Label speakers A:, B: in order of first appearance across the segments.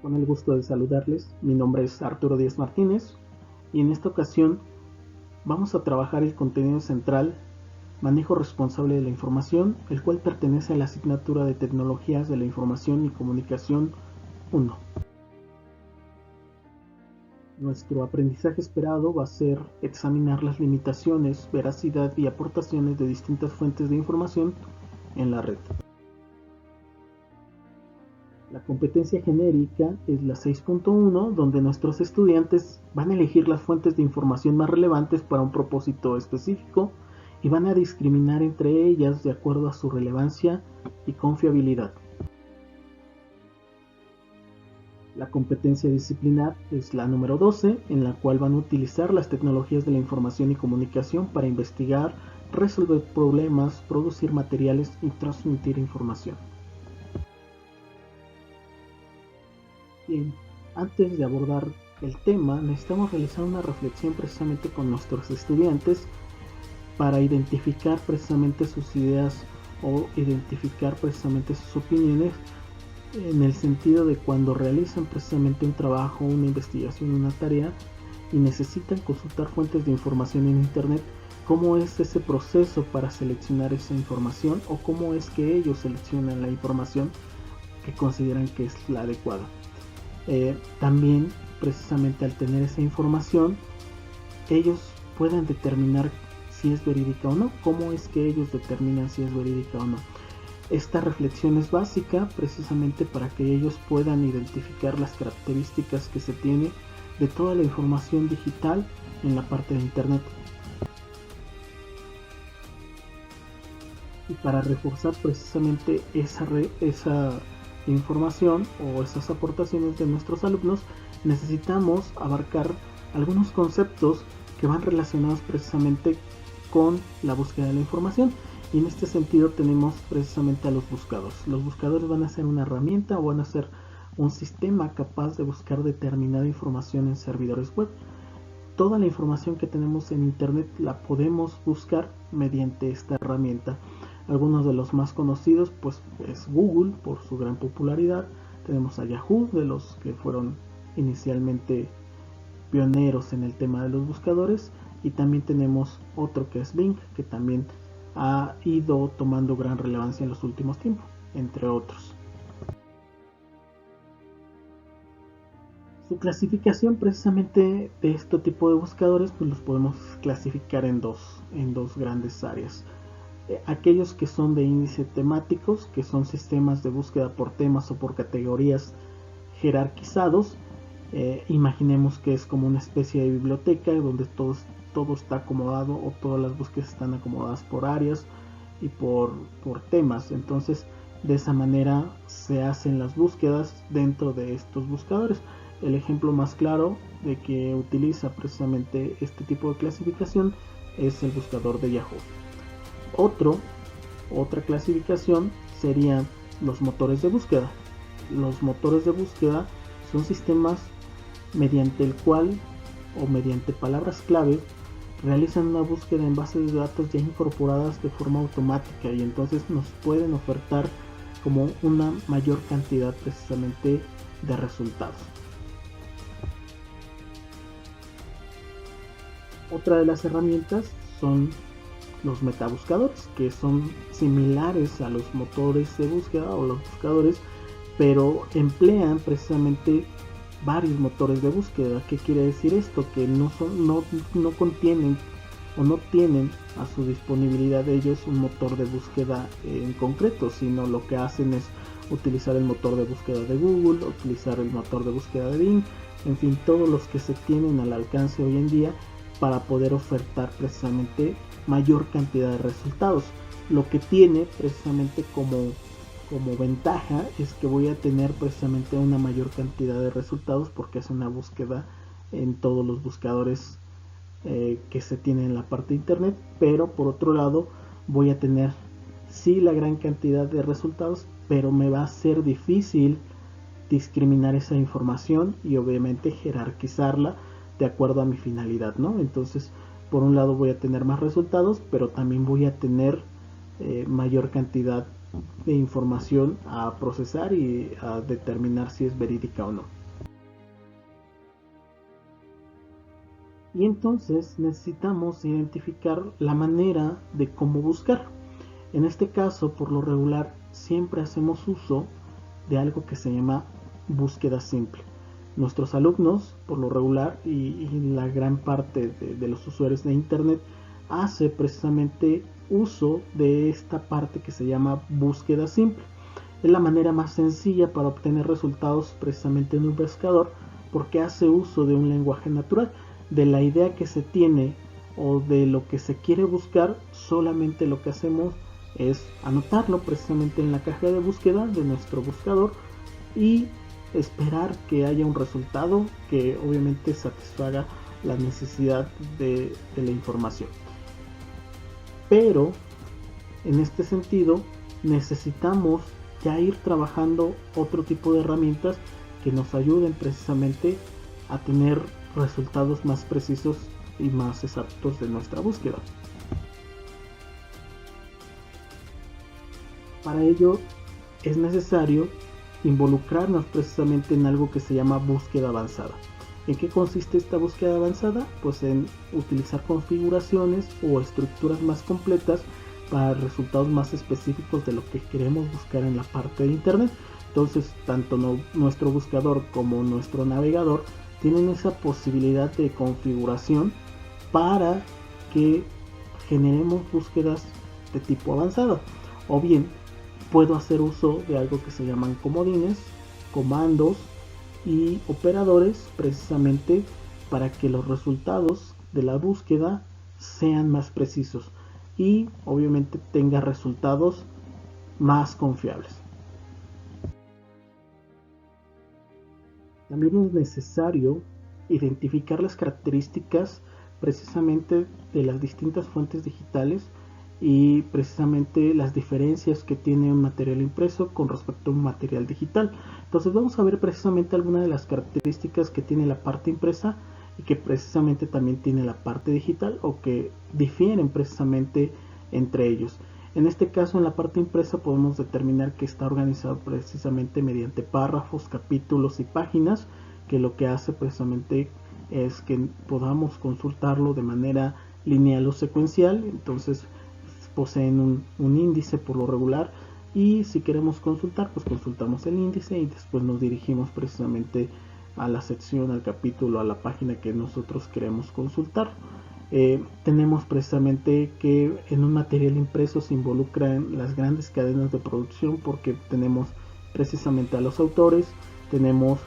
A: Con el gusto de saludarles, mi nombre es Arturo Díaz Martínez y en esta ocasión vamos a trabajar el contenido central, manejo responsable de la información, el cual pertenece a la asignatura de Tecnologías de la Información y Comunicación 1. Nuestro aprendizaje esperado va a ser examinar las limitaciones, veracidad y aportaciones de distintas fuentes de información en la red. La competencia genérica es la 6.1, donde nuestros estudiantes van a elegir las fuentes de información más relevantes para un propósito específico y van a discriminar entre ellas de acuerdo a su relevancia y confiabilidad. La competencia disciplinar es la número 12, en la cual van a utilizar las tecnologías de la información y comunicación para investigar, resolver problemas, producir materiales y transmitir información. Bien, antes de abordar el tema, necesitamos realizar una reflexión precisamente con nuestros estudiantes para identificar precisamente sus ideas o identificar precisamente sus opiniones en el sentido de cuando realizan precisamente un trabajo, una investigación, una tarea y necesitan consultar fuentes de información en internet, cómo es ese proceso para seleccionar esa información o cómo es que ellos seleccionan la información que consideran que es la adecuada. También precisamente al tener esa información ellos pueden determinar si es verídica o no. ¿Cómo es que ellos determinan si es verídica o no? Esta reflexión es básica precisamente para que ellos puedan identificar las características que se tiene de toda la información digital en la parte de internet. Y para reforzar precisamente esa información o esas aportaciones de nuestros alumnos, necesitamos abarcar algunos conceptos que van relacionados precisamente con la búsqueda de la información, y en este sentido tenemos precisamente a los buscadores. Los buscadores van a ser una herramienta o van a ser un sistema capaz de buscar determinada información en servidores web. Toda la información que tenemos en internet la podemos buscar mediante esta herramienta. Algunos de los más conocidos pues es Google por su gran popularidad. Tenemos a Yahoo, de los que fueron inicialmente pioneros en el tema de los buscadores, y también tenemos otro que es Bing, que también ha ido tomando gran relevancia en los últimos tiempos, entre otros. Su clasificación precisamente de este tipo de buscadores pues los podemos clasificar en dos grandes áreas. Aquellos que son de índice temáticos, que son sistemas de búsqueda por temas o por categorías jerarquizados. Imaginemos que es como una especie de biblioteca donde todo está acomodado, o todas las búsquedas están acomodadas por áreas y por temas. Entonces de esa manera se hacen las búsquedas dentro de estos buscadores. El ejemplo más claro de que utiliza precisamente este tipo de clasificación es el buscador de Yahoo. Otra clasificación serían los motores de búsqueda. Los motores de búsqueda son sistemas mediante el cual o mediante palabras clave realizan una búsqueda en bases de datos ya incorporadas de forma automática, y entonces nos pueden ofertar como una mayor cantidad precisamente de resultados. Otra de las herramientas son los metabuscadores, que son similares a los motores de búsqueda o los buscadores, pero emplean precisamente varios motores de búsqueda. ¿Qué quiere decir esto? Que no contienen o no tienen a su disponibilidad ellos un motor de búsqueda en concreto, sino lo que hacen es utilizar el motor de búsqueda de Google, utilizar el motor de búsqueda de Bing, en fin, todos los que se tienen al alcance hoy en día para poder ofertar precisamente mayor cantidad de resultados. Lo que tiene precisamente como ventaja es que voy a tener precisamente una mayor cantidad de resultados porque es una búsqueda en todos los buscadores que se tienen en la parte de internet, pero por otro lado voy a tener sí la gran cantidad de resultados, pero me va a ser difícil discriminar esa información y obviamente jerarquizarla de acuerdo a mi finalidad, ¿no? Entonces, por un lado voy a tener más resultados, pero también voy a tener mayor cantidad de información a procesar y a determinar si es verídica o no. Y entonces necesitamos identificar la manera de cómo buscar. En este caso, por lo regular, siempre hacemos uso de algo que se llama búsqueda simple. Nuestros alumnos, por lo regular, y la gran parte de los usuarios de Internet, hace precisamente uso de esta parte que se llama búsqueda simple. Es la manera más sencilla para obtener resultados precisamente en un buscador, porque hace uso de un lenguaje natural. De la idea que se tiene o de lo que se quiere buscar, solamente lo que hacemos es anotarlo precisamente en la caja de búsqueda de nuestro buscador y esperar que haya un resultado que obviamente satisfaga la necesidad de la información. Pero en este sentido necesitamos ya ir trabajando otro tipo de herramientas que nos ayuden precisamente a tener resultados más precisos y más exactos de nuestra búsqueda. Para ello es necesario involucrarnos precisamente en algo que se llama búsqueda avanzada. ¿En qué consiste esta búsqueda avanzada? Pues en utilizar configuraciones o estructuras más completas para resultados más específicos de lo que queremos buscar en la parte de Internet. Entonces, tanto nuestro buscador como nuestro navegador tienen esa posibilidad de configuración para que generemos búsquedas de tipo avanzado. O bien, puedo hacer uso de algo que se llaman comodines, comandos y operadores precisamente para que los resultados de la búsqueda sean más precisos y obviamente tenga resultados más confiables. También es necesario identificar las características precisamente de las distintas fuentes digitales y precisamente las diferencias que tiene un material impreso con respecto a un material digital. Entonces vamos a ver precisamente algunas de las características que tiene la parte impresa y que precisamente también tiene la parte digital o que difieren precisamente entre ellos. En este caso, en la parte impresa podemos determinar que está organizado precisamente mediante párrafos, capítulos y páginas, que lo que hace precisamente es que podamos consultarlo de manera lineal o secuencial. Entonces poseen un índice por lo regular y si queremos consultar, pues consultamos el índice y después nos dirigimos precisamente a la sección, al capítulo, a la página que nosotros queremos consultar. Tenemos precisamente que en un material impreso se involucran las grandes cadenas de producción porque tenemos precisamente a los autores, tenemos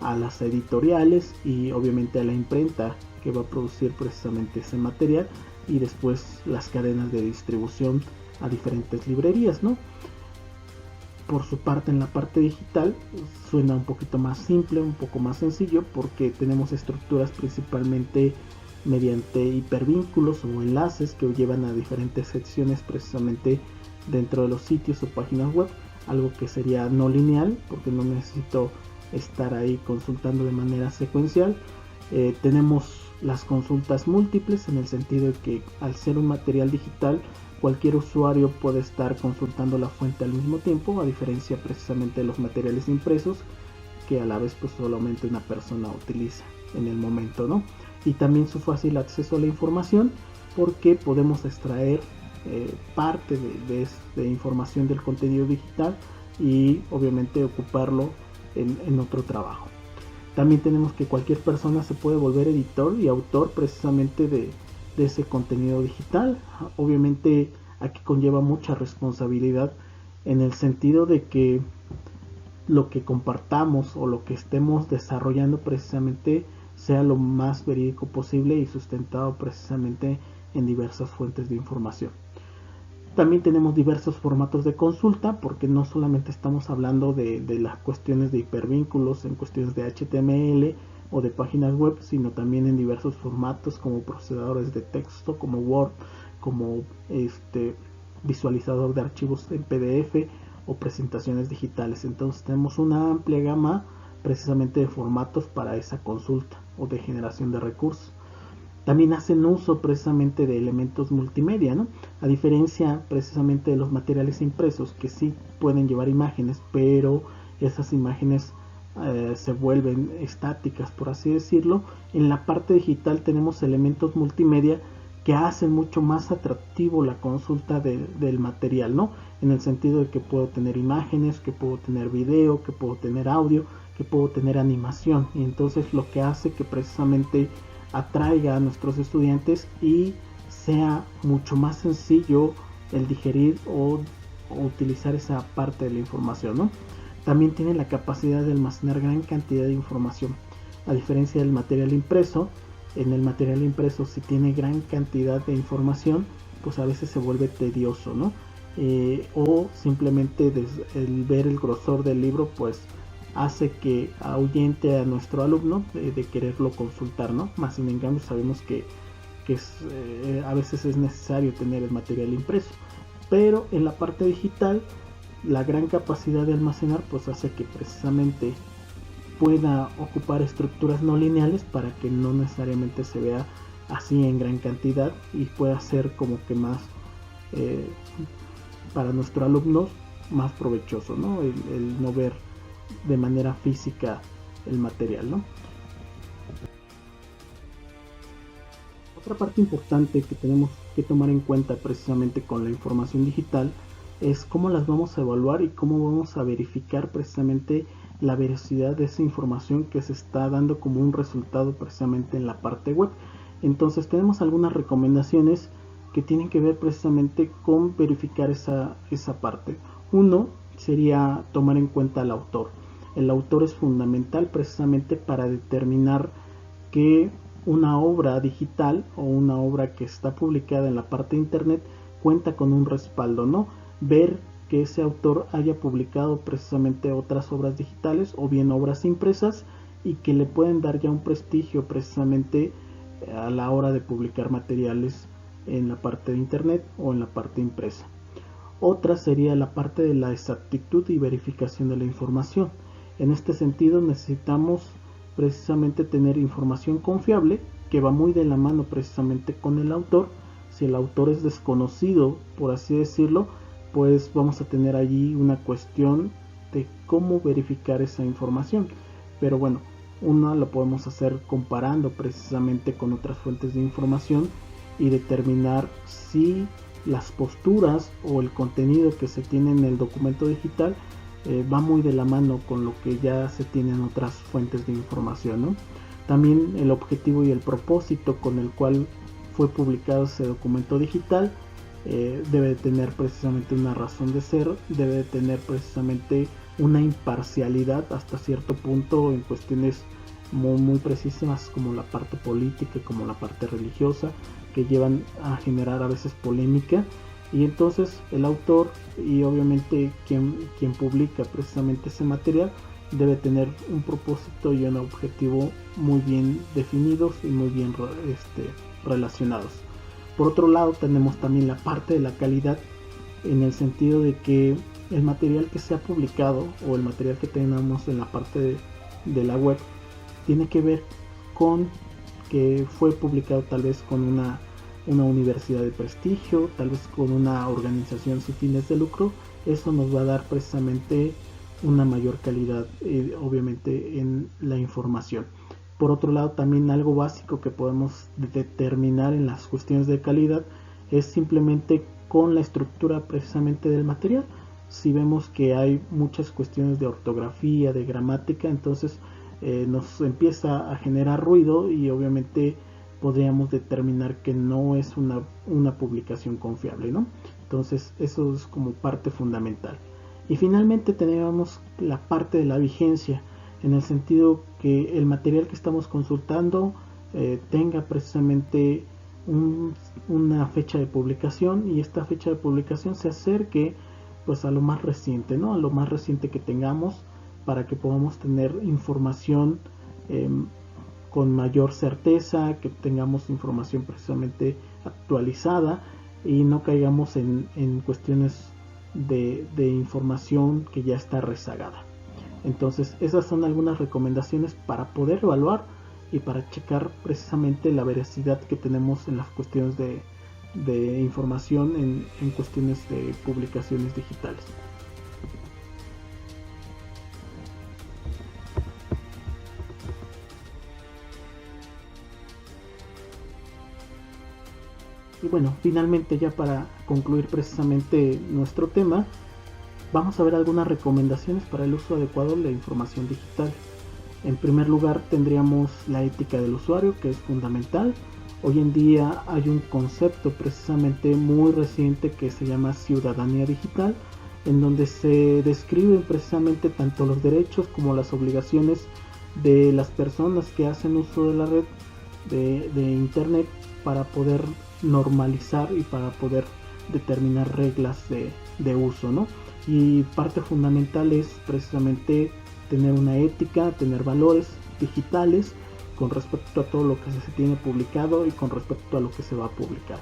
A: a las editoriales y obviamente a la imprenta que va a producir precisamente ese material y después las cadenas de distribución a diferentes librerías, ¿no? Por su parte, en la parte digital suena un poquito más simple, un poco más sencillo porque tenemos estructuras principalmente mediante hipervínculos o enlaces que llevan a diferentes secciones precisamente dentro de los sitios o páginas web, algo que sería no lineal porque no necesito estar ahí consultando de manera secuencial. Tenemos las consultas múltiples en el sentido de que al ser un material digital cualquier usuario puede estar consultando la fuente al mismo tiempo, a diferencia precisamente de los materiales impresos que a la vez pues solamente una persona utiliza en el momento, ¿no? Y también su fácil acceso a la información porque podemos extraer parte de información del contenido digital y obviamente ocuparlo en otro trabajo. También tenemos que cualquier persona se puede volver editor y autor precisamente de ese contenido digital. Obviamente aquí conlleva mucha responsabilidad en el sentido de que lo que compartamos o lo que estemos desarrollando precisamente sea lo más verídico posible y sustentado precisamente en diversas fuentes de información. También tenemos diversos formatos de consulta porque no solamente estamos hablando de las cuestiones de hipervínculos en cuestiones de HTML o de páginas web, sino también en diversos formatos como procesadores de texto, como Word, como visualizador de archivos en PDF o presentaciones digitales. Entonces tenemos una amplia gama precisamente de formatos para esa consulta o de generación de recursos. También hacen uso precisamente de elementos multimedia, ¿no? A diferencia precisamente de los materiales impresos, que sí pueden llevar imágenes, pero esas imágenes se vuelven estáticas, por así decirlo. En la parte digital tenemos elementos multimedia que hacen mucho más atractivo la consulta del material, ¿no? En el sentido de que puedo tener imágenes, que puedo tener video, que puedo tener audio, que puedo tener animación, y entonces lo que hace que precisamente atraiga a nuestros estudiantes y sea mucho más sencillo el digerir o utilizar esa parte de la información, ¿no? También tiene la capacidad de almacenar gran cantidad de información, a diferencia del material impreso. En el material impreso, si tiene gran cantidad de información, pues a veces se vuelve tedioso, ¿no? O simplemente el ver el grosor del libro, pues hace que ahuyente a nuestro alumno de quererlo consultar, ¿no? Más sin embargo sabemos que a veces es necesario tener el material impreso, pero en la parte digital la gran capacidad de almacenar pues hace que precisamente pueda ocupar estructuras no lineales para que no necesariamente se vea así en gran cantidad y pueda ser como que más para nuestro alumno más provechoso, ¿no? El no ver de manera física el material, ¿no? Otra parte importante que tenemos que tomar en cuenta precisamente con la información digital es cómo las vamos a evaluar y cómo vamos a verificar precisamente la veracidad de esa información que se está dando como un resultado precisamente en la parte web. Entonces tenemos algunas recomendaciones que tienen que ver precisamente con verificar esa parte. Uno sería tomar en cuenta al autor. El autor es fundamental precisamente para determinar que una obra digital o una obra que está publicada en la parte de internet cuenta con un respaldo, ¿no? Ver que ese autor haya publicado precisamente otras obras digitales o bien obras impresas y que le pueden dar ya un prestigio precisamente a la hora de publicar materiales en la parte de internet o en la parte impresa. Otra sería la parte de la exactitud y verificación de la información. En este sentido necesitamos precisamente tener información confiable que va muy de la mano precisamente con el autor. Si el autor es desconocido, por así decirlo, pues vamos a tener allí una cuestión de cómo verificar esa información. Pero bueno, una lo podemos hacer comparando precisamente con otras fuentes de información y determinar si las posturas o el contenido que se tiene en el documento digital va muy de la mano con lo que ya se tiene en otras fuentes de información, ¿no? También el objetivo y el propósito con el cual fue publicado ese documento digital debe de tener precisamente una razón de ser, debe de tener precisamente una imparcialidad hasta cierto punto en cuestiones muy precisas como la parte política, como la parte religiosa, que llevan a generar a veces polémica, y entonces el autor y obviamente quien publica precisamente ese material debe tener un propósito y un objetivo muy bien definidos y muy bien relacionados. Por otro lado tenemos también la parte de la calidad, en el sentido de que el material que se ha publicado o el material que tenemos en la parte de la web tiene que ver con que fue publicado tal vez con una universidad de prestigio, tal vez con una organización sin fines de lucro. Eso nos va a dar precisamente una mayor calidad obviamente en la información. Por otro lado, también algo básico que podemos determinar en las cuestiones de calidad es simplemente con la estructura precisamente del material. Si vemos que hay muchas cuestiones de ortografía, de gramática, entonces nos empieza a generar ruido y obviamente podríamos determinar que no es una publicación confiable, ¿no? Entonces eso es como parte fundamental. Y finalmente tenemos la parte de la vigencia, en el sentido que el material que estamos consultando tenga precisamente una fecha de publicación, y esta fecha de publicación se acerque pues a lo más reciente, ¿no? A lo más reciente que tengamos, para que podamos tener información con mayor certeza, que tengamos información precisamente actualizada y no caigamos en cuestiones de información que ya está rezagada. Entonces esas son algunas recomendaciones para poder evaluar y para checar precisamente la veracidad que tenemos en las cuestiones de información en cuestiones de publicaciones digitales. Y bueno, finalmente ya para concluir precisamente nuestro tema, vamos a ver algunas recomendaciones para el uso adecuado de la información digital. En primer lugar tendríamos la ética del usuario, que es fundamental. Hoy en día hay un concepto precisamente muy reciente que se llama ciudadanía digital, en donde se describen precisamente tanto los derechos como las obligaciones de las personas que hacen uso de la red de internet para poder normalizar y para poder determinar reglas de uso, ¿no? Y parte fundamental es precisamente tener una ética, tener valores digitales con respecto a todo lo que se tiene publicado y con respecto a lo que se va a publicar.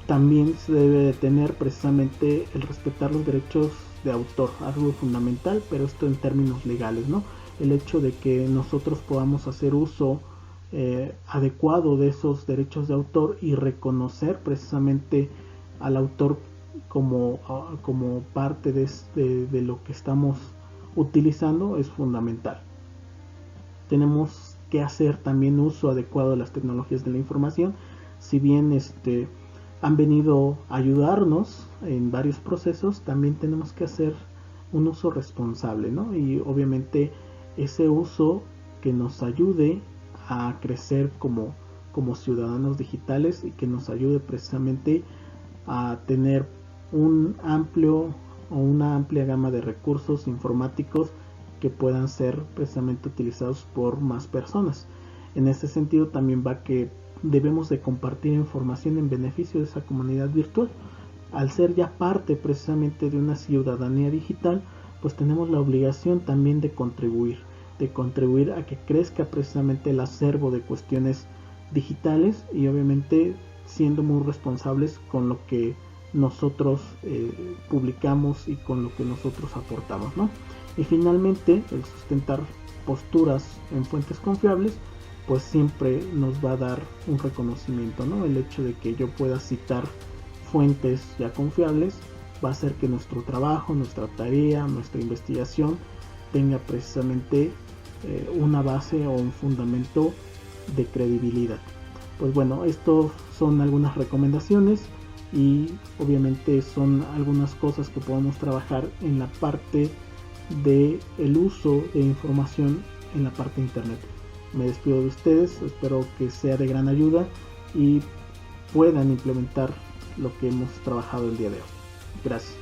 A: También se debe de tener precisamente el respetar los derechos de autor, algo fundamental, pero esto en términos legales, ¿no? El hecho de que nosotros podamos hacer uso adecuado de esos derechos de autor y reconocer precisamente al autor como parte de lo que estamos utilizando es fundamental. Tenemos que hacer también uso adecuado de las tecnologías de la información, si bien han venido a ayudarnos en varios procesos, también tenemos que hacer un uso responsable, ¿no? Y obviamente ese uso que nos ayude a crecer como ciudadanos digitales y que nos ayude precisamente a tener un amplio o una amplia gama de recursos informáticos que puedan ser precisamente utilizados por más personas. En este sentido también va que debemos de compartir información en beneficio de esa comunidad virtual. Al ser ya parte precisamente de una ciudadanía digital, pues tenemos la obligación también de contribuir a que crezca precisamente el acervo de cuestiones digitales y obviamente siendo muy responsables con lo que nosotros publicamos y con lo que nosotros aportamos, ¿no? Y finalmente el sustentar posturas en fuentes confiables pues siempre nos va a dar un reconocimiento, ¿no? El hecho de que yo pueda citar fuentes ya confiables va a hacer que nuestro trabajo, nuestra tarea, nuestra investigación tenga precisamente una base o un fundamento de credibilidad. Pues bueno, estos son algunas recomendaciones y obviamente son algunas cosas que podemos trabajar en la parte de el uso de información en la parte de internet. Me despido de ustedes, espero que sea de gran ayuda y puedan implementar lo que hemos trabajado el día de hoy. Gracias.